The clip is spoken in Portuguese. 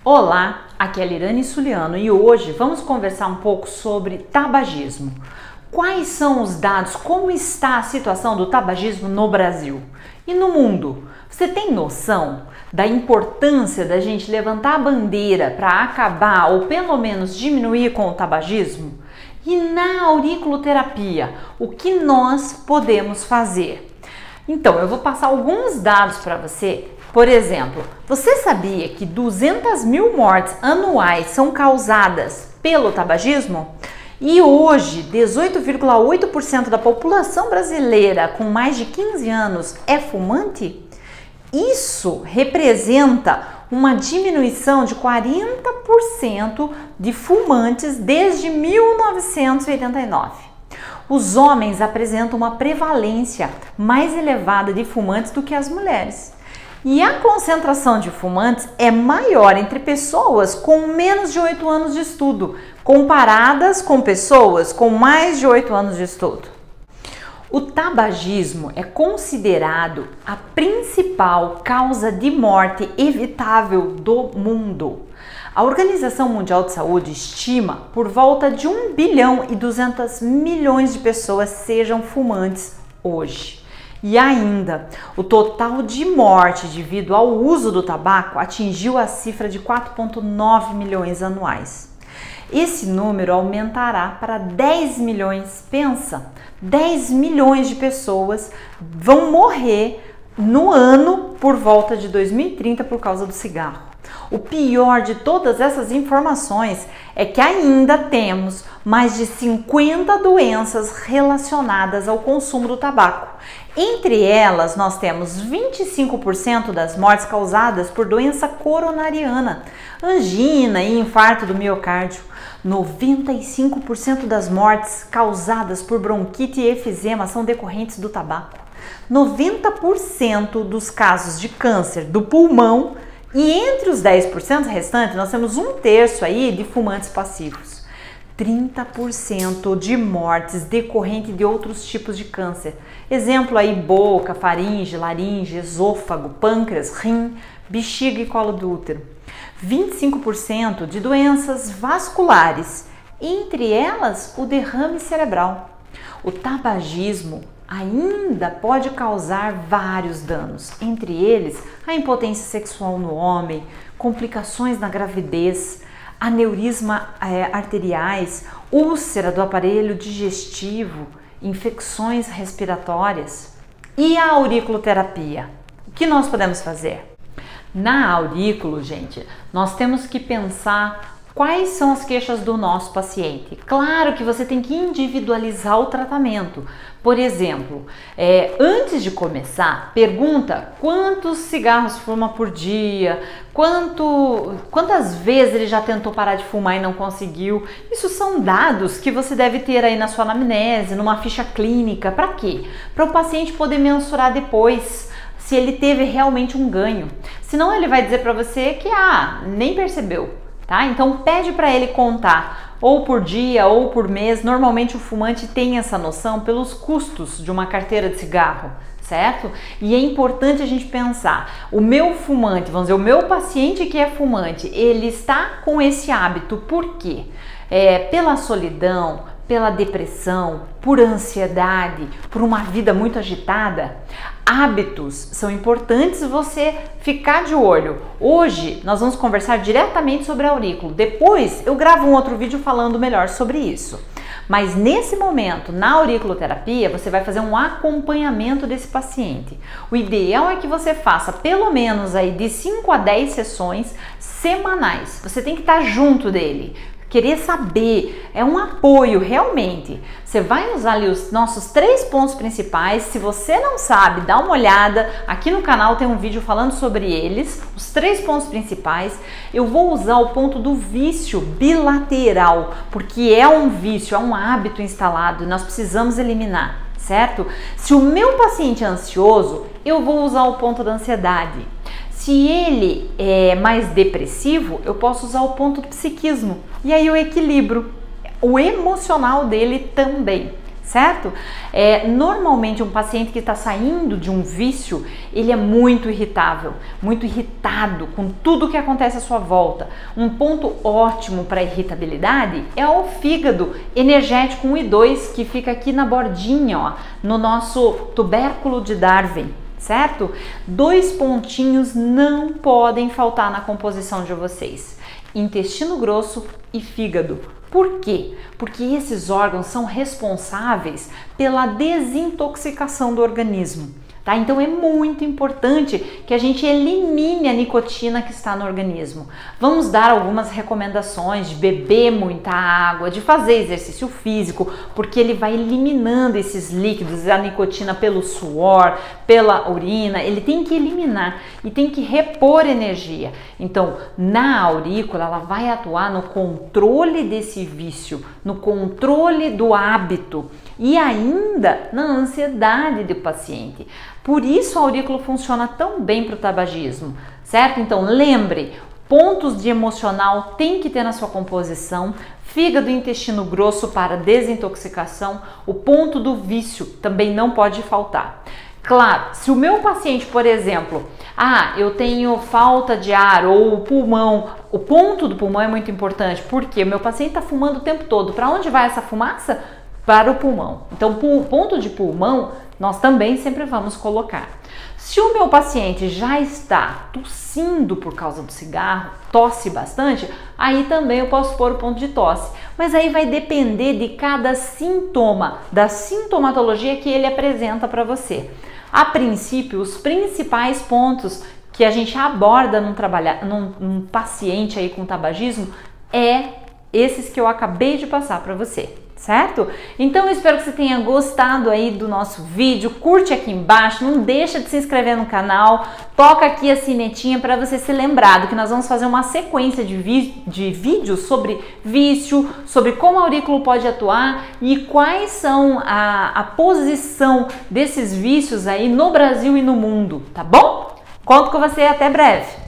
Olá, aqui é a Lirane Suliano e hoje vamos conversar um pouco sobre tabagismo. Quais são os dados, como está a situação do tabagismo no Brasil e no mundo? Você tem noção da importância da gente levantar a bandeira para acabar ou pelo menos diminuir com o tabagismo? E na auriculoterapia, o que nós podemos fazer? Então, eu vou passar alguns dados para você. Por exemplo, você sabia que 200 mil mortes anuais são causadas pelo tabagismo? E hoje, 18,8% da população brasileira com mais de 15 anos é fumante? Isso representa uma diminuição de 40% de fumantes desde 1989. Os homens apresentam uma prevalência mais elevada de fumantes do que as mulheres. E a concentração de fumantes é maior entre pessoas com menos de 8 anos de estudo, comparadas com pessoas com mais de 8 anos de estudo. O tabagismo é considerado a principal causa de morte evitável do mundo. A Organização Mundial de Saúde estima por volta de 1 bilhão e 200 milhões de pessoas sejam fumantes hoje. E ainda, o total de morte devido ao uso do tabaco atingiu a cifra de 4,9 milhões anuais. Esse número aumentará para 10 milhões. Pensa, 10 milhões de pessoas vão morrer no ano por volta de 2030 por causa do cigarro. O pior de todas essas informações é que ainda temos mais de 50 doenças relacionadas ao consumo do tabaco. Entre elas, nós temos 25% das mortes causadas por doença coronariana, angina e infarto do miocárdio. 95% das mortes causadas por bronquite e efizema são decorrentes do tabaco. 90% dos casos de câncer do pulmão e entre os 10% restantes nós temos 1/3 aí de fumantes passivos. 30% de mortes decorrente de outros tipos de câncer. Exemplo aí, boca, faringe, laringe, esôfago, pâncreas, rim, bexiga e colo do útero. 25% de doenças vasculares, entre elas o derrame cerebral. O tabagismo ainda pode causar vários danos, entre eles a impotência sexual no homem, complicações na gravidez, aneurisma arteriais, úlcera do aparelho digestivo, infecções respiratórias. E a auriculoterapia? O que nós podemos fazer? Na aurículo, gente, nós temos que pensar quais são as queixas do nosso paciente. Claro que você tem que individualizar o tratamento. Por exemplo, antes de começar, pergunta quantos cigarros fuma por dia, quantas vezes ele já tentou parar de fumar e não conseguiu. Isso são dados que você deve ter aí na sua anamnese, numa ficha clínica. Para quê? Para o paciente poder mensurar depois se ele teve realmente um ganho. Senão ele vai dizer para você que nem percebeu. Tá? Então pede para ele contar ou por dia ou por mês. Normalmente o fumante tem essa noção pelos custos de uma carteira de cigarro, certo? E é importante a gente pensar, o meu fumante, vamos dizer, o meu paciente que é fumante, ele está com esse hábito por quê? Pela solidão, pela depressão, por ansiedade, por uma vida muito agitada. Hábitos são importantes você ficar de olho. Hoje nós vamos conversar diretamente sobre aurículo. Depois eu gravo um outro vídeo falando melhor sobre isso. Mas nesse momento, na auriculoterapia, você vai fazer um acompanhamento desse paciente. O ideal é que você faça pelo menos aí de 5 a 10 sessões semanais. Você tem que estar junto dele. Querer saber, é um apoio realmente. Você vai usar ali os nossos 3 pontos principais. Se você não sabe, dá uma olhada. Aqui no canal tem um vídeo falando sobre eles, os 3 pontos principais. Eu vou usar o ponto do vício bilateral, porque é um vício, é um hábito instalado e nós precisamos eliminar, certo? Se o meu paciente é ansioso, eu vou usar o ponto da ansiedade. Se ele é mais depressivo, eu posso usar o ponto do psiquismo. E aí eu equilibro o emocional dele também, certo? Normalmente um paciente que está saindo de um vício, ele é muito irritável, muito irritado com tudo que acontece à sua volta. Um ponto ótimo para irritabilidade é o fígado energético 1 e 2, que fica aqui na bordinha, ó, no nosso tubérculo de Darwin, certo? 2 pontinhos não podem faltar na composição de vocês: intestino grosso e fígado. Por quê? Porque esses órgãos são responsáveis pela desintoxicação do organismo, tá? Então é muito importante que a gente elimine a nicotina que está no organismo. Vamos dar algumas recomendações de beber muita água, de fazer exercício físico, porque ele vai eliminando esses líquidos, a nicotina pelo suor, pela urina, ele tem que eliminar e tem que repor energia. Então, na aurícula, ela vai atuar no controle desse vício, no controle do hábito e ainda na ansiedade do paciente. Por isso a aurícula funciona tão bem para o tabagismo, certo? Então lembre, pontos de emocional tem que ter na sua composição, fígado e intestino grosso para desintoxicação, o ponto do vício também não pode faltar. Claro, se o meu paciente, por exemplo, eu tenho falta de ar ou o pulmão, o ponto do pulmão é muito importante, porque o meu paciente está fumando o tempo todo. Para onde vai essa fumaça? Para o pulmão. Então, ponto de pulmão, nós também sempre vamos colocar. Se o meu paciente já está tossindo por causa do cigarro, tosse bastante, aí também eu posso pôr o ponto de tosse. Mas aí vai depender de cada sintoma, da sintomatologia que ele apresenta para você. A princípio, os principais pontos que a gente aborda num paciente aí com tabagismo é esses que eu acabei de passar para você, certo? Então eu espero que você tenha gostado aí do nosso vídeo, curte aqui embaixo, não deixa de se inscrever no canal, toca aqui a sinetinha para você ser lembrado que nós vamos fazer uma sequência de vídeos sobre vício, sobre como a aurícula pode atuar e quais são a posição desses vícios aí no Brasil e no mundo, tá bom? Conto com você, até breve!